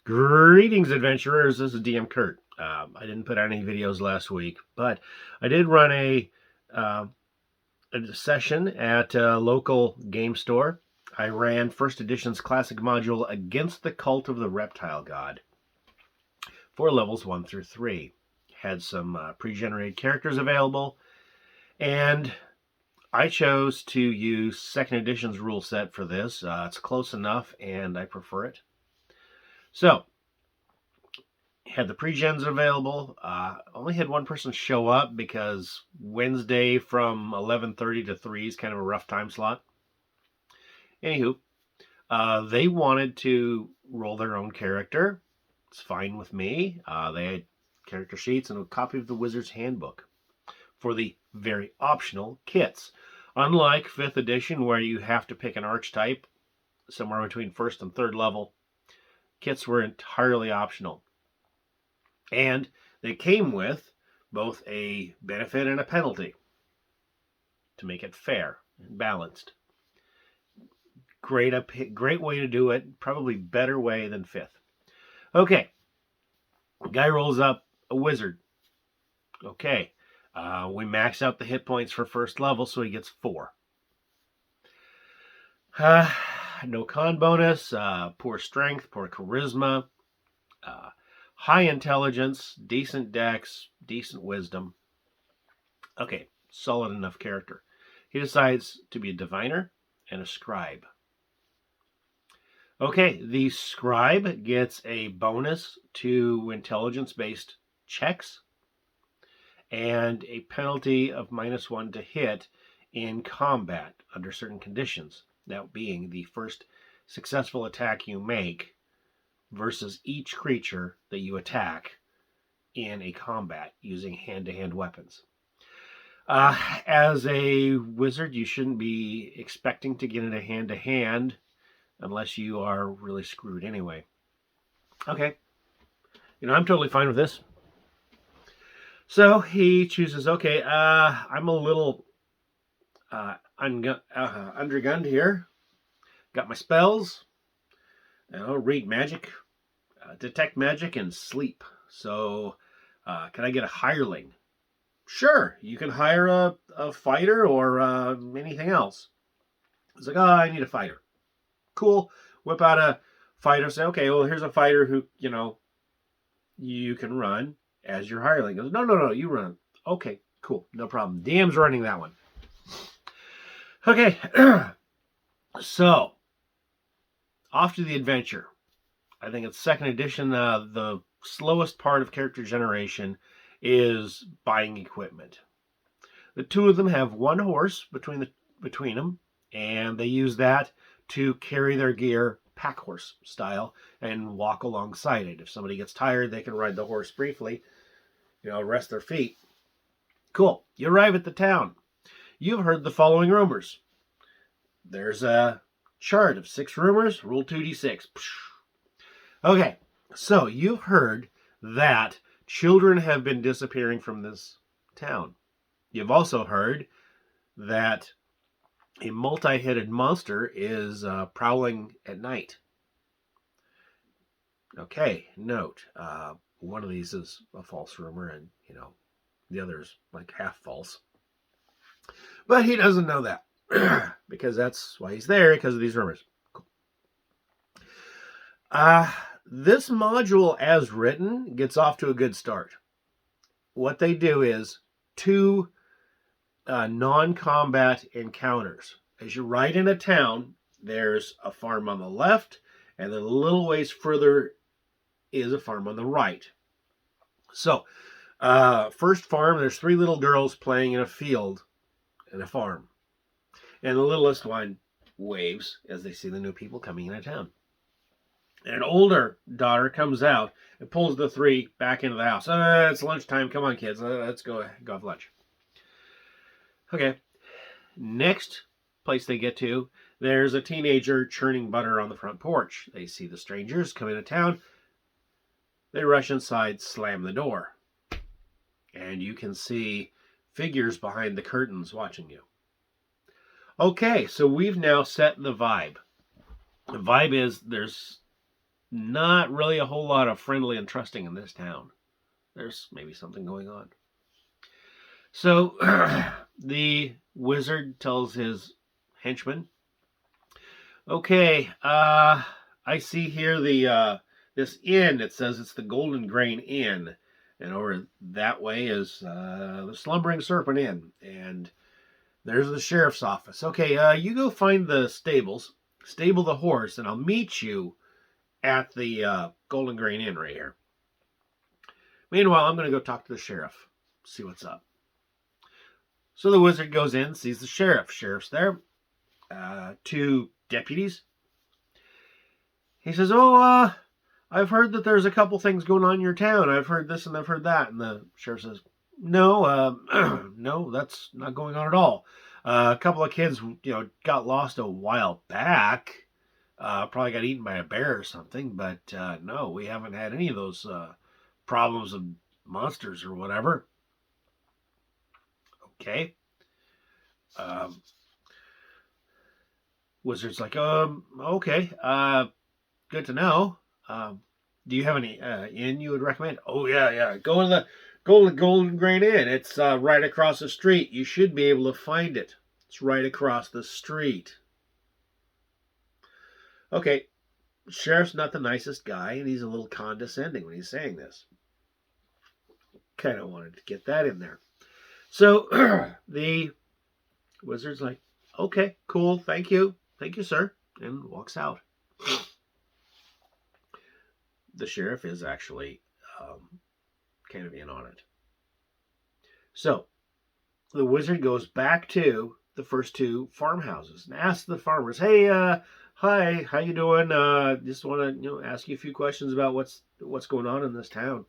Greetings, adventurers. This is DM Kurt. I didn't put out any videos last week, but I did run a session at a local game store. I ran First Edition's classic module Against the Cult of the Reptile God for levels 1 through 3. Had some pre-generated characters available, and I chose to use 2nd Edition's rule set for this. It's close enough, and I prefer it. So, had the pre-gens available. Only had one person show up because Wednesday from 11:30 to 3 is kind of a rough time slot. Anywho, they wanted to roll their own character. It's fine with me. They had character sheets and a copy of the Wizard's Handbook for the very optional kits. Unlike 5th edition, where you have to pick an archetype somewhere between 1st and 3rd level, kits were entirely optional. And they came with both a benefit and a penalty to make it fair and balanced. Great way to do it. Probably better way than 5th. Okay. Guy rolls up a wizard. Okay. We max out the hit points for 1st level, so he gets 4. No con bonus. Poor strength, poor charisma. High intelligence, decent dex, decent wisdom. Okay, solid enough character. He decides to be a diviner and a scribe. Okay, the scribe gets a bonus to intelligence-based checks and a penalty of -1 to hit in combat under certain conditions. That being the first successful attack you make versus each creature that you attack in a combat using hand-to-hand weapons. As a wizard, you shouldn't be expecting to get into hand-to-hand unless you are really screwed anyway. Okay. I'm totally fine with this. So he chooses, okay, I'm a little undergunned here. Got my spells. Read magic, detect magic, and sleep. So, can I get a hireling? Sure, you can hire a fighter or anything else. It's like, I need a fighter. Cool. Whip out a fighter. Say, okay, well, here's a fighter who, you can run as your hireling. Goes, no, you run. Okay, cool. No problem. DM's running that one. Okay. So, off to the adventure. I think it's 2nd edition. The slowest part of character generation is buying equipment. The two of them have one horse between them, and they use that to carry their gear pack horse style and walk alongside it. If somebody gets tired, they can ride the horse briefly, rest their feet. Cool. You arrive at the town. You've heard the following rumors. There's a chart of 6 rumors, roll 2d6. Okay, so you've heard that children have been disappearing from this town. You've also heard that a multi-headed monster is prowling at night. Okay, note, one of these is a false rumor and, the other's like half false. But he doesn't know that. Because that's why he's there, because of these rumors. Cool. This module, as written, gets off to a good start. What they do is 2 non-combat encounters. As you ride in a town, there's a farm on the left, and then a little ways further is a farm on the right. So, first farm, there's 3 little girls playing in a field in a farm. And the littlest one waves as they see the new people coming into town. And an older daughter comes out and pulls the 3 back into the house. It's lunchtime. Come on, kids. Let's go have lunch. Okay. Next place they get to, there's a teenager churning butter on the front porch. They see the strangers come into town. They rush inside, slam the door. And you can see figures behind the curtains watching you. Okay, so we've now set the vibe. The vibe is there's not really a whole lot of friendly and trusting in this town. There's maybe something going on. So the wizard tells his henchman, okay, I see here this inn. It says it's the Golden Grain Inn. And over that way is the Slumbering Serpent Inn. And there's the sheriff's office. Okay, you go find the stables, stable the horse, and I'll meet you at the Golden Grain Inn right here. Meanwhile, I'm going to go talk to the sheriff, see what's up. So the wizard goes in, sees the sheriff. Sheriff's there. 2 deputies. He says, oh, I've heard that there's a couple things going on in your town. I've heard this and I've heard that. And the sheriff says, no, no, that's not going on at all. A couple of kids, got lost a while back. Probably got eaten by a bear or something. But no, we haven't had any of those problems of monsters or whatever. Okay. Wizard's like, okay, good to know. Do you have any inn you would recommend? Oh, yeah. Go to the Golden Grain Inn. It's right across the street. You should be able to find it. It's right across the street. Okay, sheriff's not the nicest guy, and he's a little condescending when he's saying this. Kind of wanted to get that in there. So the wizard's like, okay, cool, thank you, sir, and walks out. The sheriff is actually kind of in on it. So the wizard goes back to the first 2 farmhouses and asks the farmers, hey, hi, how you doing? Just want to ask you a few questions about what's going on in this town.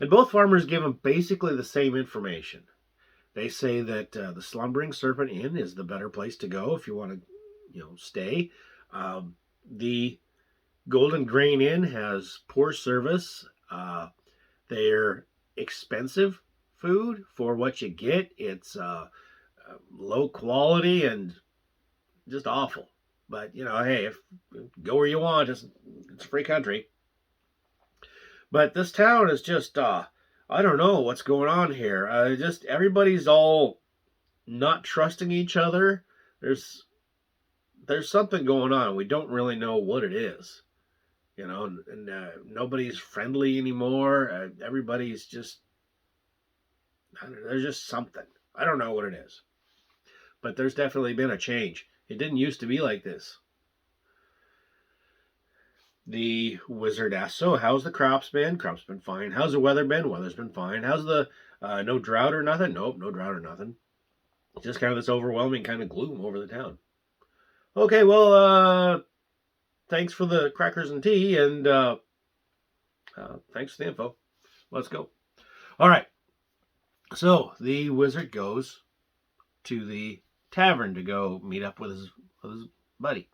And both farmers give him basically the same information. They say that the Slumbering Serpent Inn is the better place to go if you want to, stay. The Golden Grain Inn has poor service. They're expensive food for what you get. It's low quality and just awful. But, hey, go where you want. It's a free country. But this town is just, I don't know what's going on here. Just everybody's all not trusting each other. There's something going on. We don't really know what it is. And nobody's friendly anymore. Everybody's just, I don't know, there's just something. I don't know what it is. But there's definitely been a change. It didn't used to be like this. The wizard asks, so how's the crops been? Crops been fine. How's the weather been? Weather's been fine. How's the, no drought or nothing? Nope, no drought or nothing. Just kind of this overwhelming kind of gloom over the town. Okay, well, thanks for the crackers and tea, and thanks for the info. Let's go. All right. So the wizard goes to the tavern to go meet up with his buddy.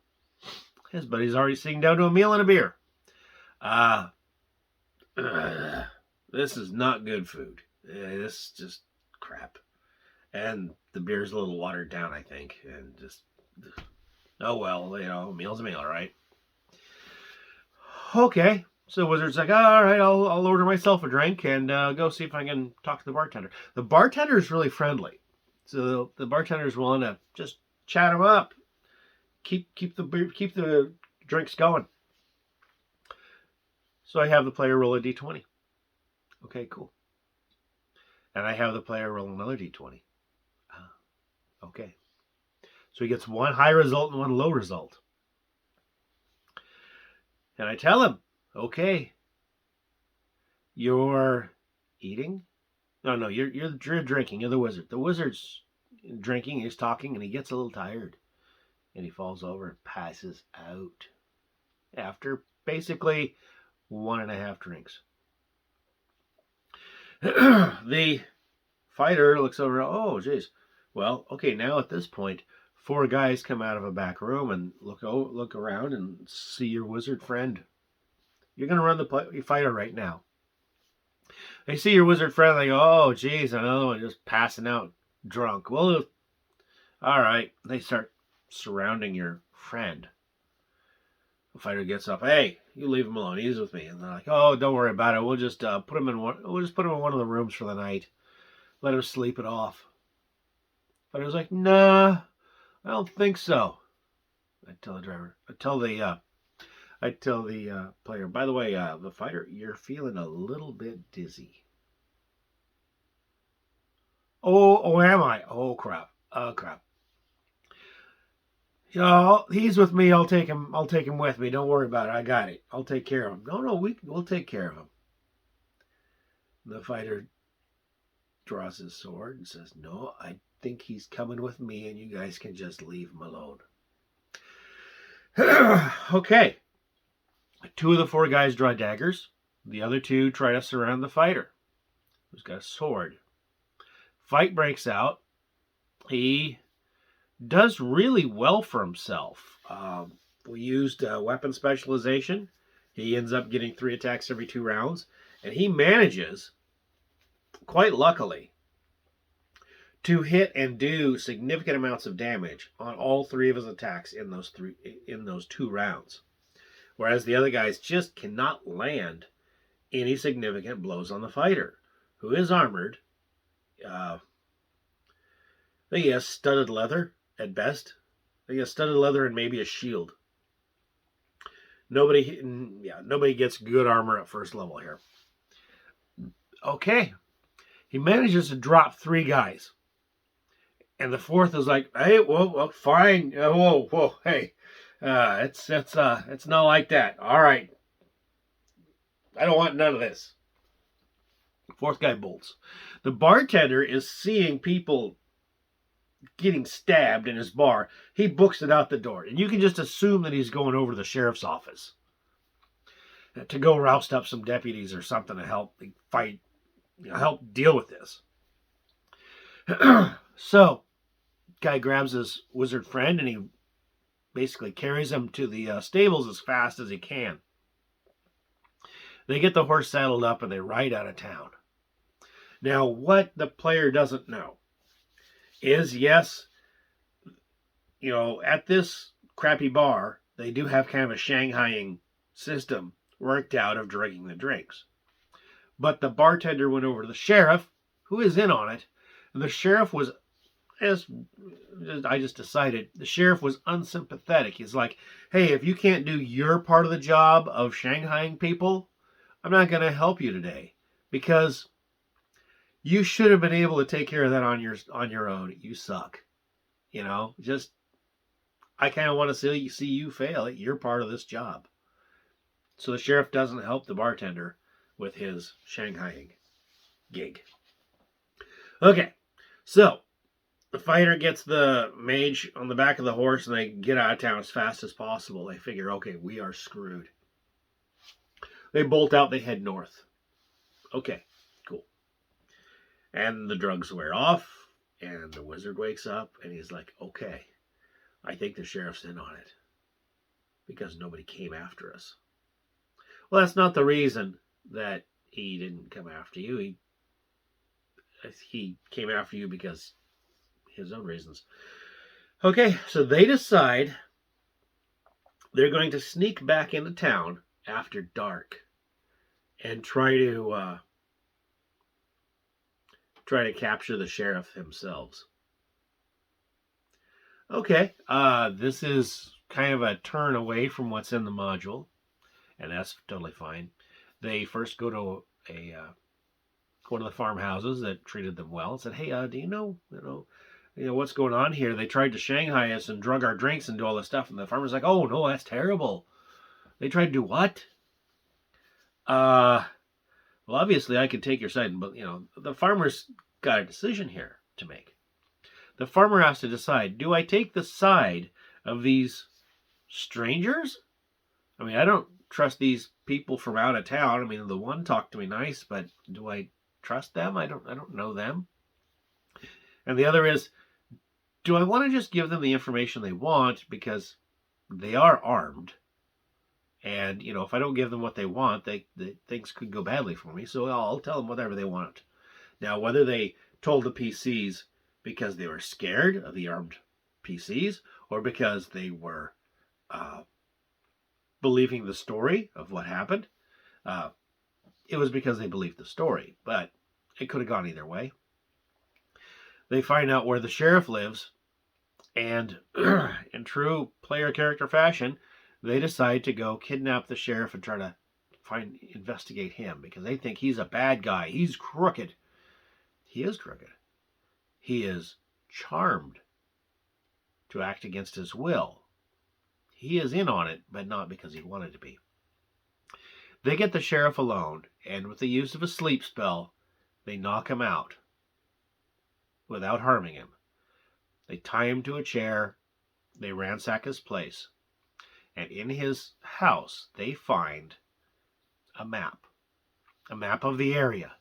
His buddy's already sitting down to a meal and a beer. This is not good food. This is just crap. And the beer's a little watered down, I think. And just, oh well, meal's a meal, right? Okay. So the wizard's like, all right, I'll order myself a drink and go see if I can talk to the bartender. The bartender is really friendly. So the bartender's willing to just chat him up. Keep the drinks going. So I have the player roll a d20. Okay, cool. And I have the player roll another d20. Okay. So he gets one high result and one low result. And I tell him, okay, you're eating? No, you're drinking. You're the wizard. The wizard's drinking, he's talking, and he gets a little tired. And he falls over and passes out after basically 1.5 drinks. The fighter looks over, oh, geez. Well, okay, now at this point, 4 guys come out of a back room and look around and see your wizard friend. You're going to run the fighter right now. They see your wizard friend, they go, oh, geez, another one just passing out drunk. Well, all right. They start surrounding your friend. The fighter gets up. Hey, You leave him alone. He's with me." And they're like, "Oh, don't worry about it. We'll just put him in one. We'll just put him in one of the rooms for the night. Let him sleep it off." But I was like, "Nah, I don't think so." I tell the driver. I tell the player. By the way, the fighter, you're feeling a little bit dizzy. Oh, am I? Oh crap. Oh crap. He's with me. I'll take him. I'll take him with me. Don't worry about it. I got it. I'll take care of him. No, we'll take care of him. The fighter draws his sword and says, "No, I think he's coming with me, and you guys can just leave him alone." Okay. 2 of the 4 guys draw daggers. The other 2 try to surround the fighter, who's got a sword. Fight breaks out. He does really well for himself. We used weapon specialization. He ends up getting 3 attacks every 2 rounds. And he manages, quite luckily, to hit and do significant amounts of damage on all 3 of his attacks in those 2 rounds. Whereas the other guys just cannot land any significant blows on the fighter, who is armored. I think he has studded leather at best. I think he has studded leather and maybe a shield. Nobody gets good armor at first level here. Okay. He manages to drop 3 guys. And the 4th is like, "Hey, well, fine. Whoa, hey. It's not like that. All right. I don't want none of this." 4th guy bolts. The bartender is seeing people getting stabbed in his bar. He books it out the door. And you can just assume that he's going over to the sheriff's office to go roust up some deputies or something to help fight, help deal with this. So, guy grabs his wizard friend and he basically carries him to the stables as fast as he can. They get the horse saddled up and they ride out of town. Now, what the player doesn't know is, yes, at this crappy bar, they do have kind of a Shanghaiing system worked out of drinking the drinks. But the bartender went over to the sheriff, who is in on it, and the sheriff was, as I just decided, the sheriff was unsympathetic. He's like, "Hey, if you can't do your part of the job of Shanghaiing people, I'm not going to help you today, because you should have been able to take care of that on your own. You suck. Just I kind of want to see you fail at your part of this job." So the sheriff doesn't help the bartender with his Shanghaiing gig. Okay, so the fighter gets the mage on the back of the horse and they get out of town as fast as possible. They figure, okay, we are screwed. They bolt out, they head north. Okay, cool. And the drugs wear off, and the wizard wakes up, and he's like, "Okay, I think the sheriff's in on it, because nobody came after us." Well, that's not the reason that he didn't come after you. He came after you because his own reasons. Okay, so they decide they're going to sneak back into town after dark and try to capture the sheriff themselves. Okay, this is kind of a turn away from what's in the module, and that's totally fine. They first go to one of the farmhouses that treated them well and said, "Hey, do you know what's going on here? They tried to Shanghai us and drug our drinks and do all this stuff." And the farmer's like, "Oh no, that's terrible. They tried to do what?" Well, obviously I could take your side, but the farmer's got a decision here to make. The farmer has to decide, do I take the side of these strangers? I mean, I don't trust these people from out of town. I mean, the one talked to me nice, but do I trust them? I don't know them. And the other is, do I want to just give them the information they want because they are armed? And, if I don't give them what they want, things could go badly for me. So I'll tell them whatever they want. Now, whether they told the PCs because they were scared of the armed PCs or because they were believing the story of what happened. It was because they believed the story, but it could have gone either way. They find out where the sheriff lives, and in true player character fashion, they decide to go kidnap the sheriff and try to investigate him, because they think he's a bad guy. He's crooked. He is crooked. He is charmed to act against his will. He is in on it, but not because he wanted to be. They get the sheriff alone, and with the use of a sleep spell, they knock him out without harming him. They tie him to a chair. They ransack his place. And in his house, they find a map of the area.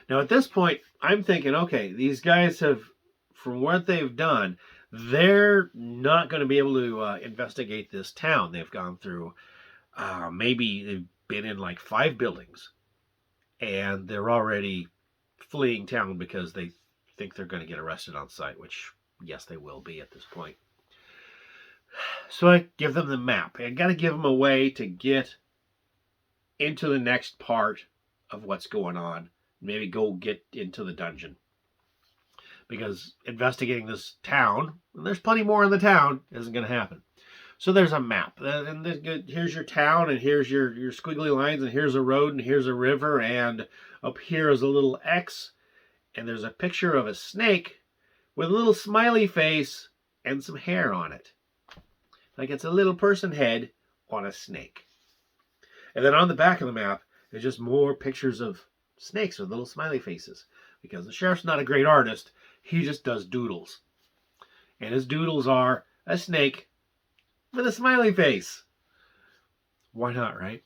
Now, at this point, I'm thinking, okay, these guys have, from what they've done, they're not going to be able to investigate this town. They've gone through, maybe they've been in like 5 buildings, and they're already fleeing town because they think they're going to get arrested on sight, which, yes, they will be at this point. So I give them the map. I got to give them a way to get into the next part of what's going on. Maybe go get into the dungeon. Because investigating this town, and there's plenty more in the town, isn't going to happen. So there's a map. And here's your town, and here's your squiggly lines, and here's a road, and here's a river, and up here is a little X, and there's a picture of a snake with a little smiley face and some hair on it. Like it's a little person head on a snake. And then on the back of the map, there's just more pictures of snakes with little smiley faces. Because the sheriff's not a great artist, he just does doodles. And his doodles are a snake with a smiley face. Why not, right?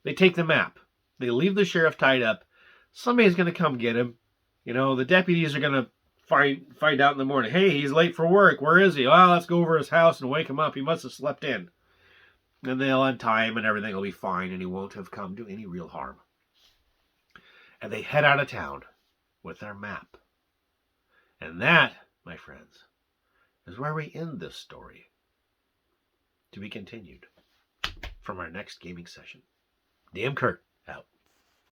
They take the map. They leave the sheriff tied up. Somebody's going to come get him. You know, the deputies are going to find out in the morning. Hey, he's late for work. Where is he? Well, let's go over his house and wake him up. He must have slept in. And they'll untie him and everything will be fine, and he won't have come to any real harm. And they head out of town with their map. And that, my friends, is where we end this story. To be continued from our next gaming session. DM Kurt, out.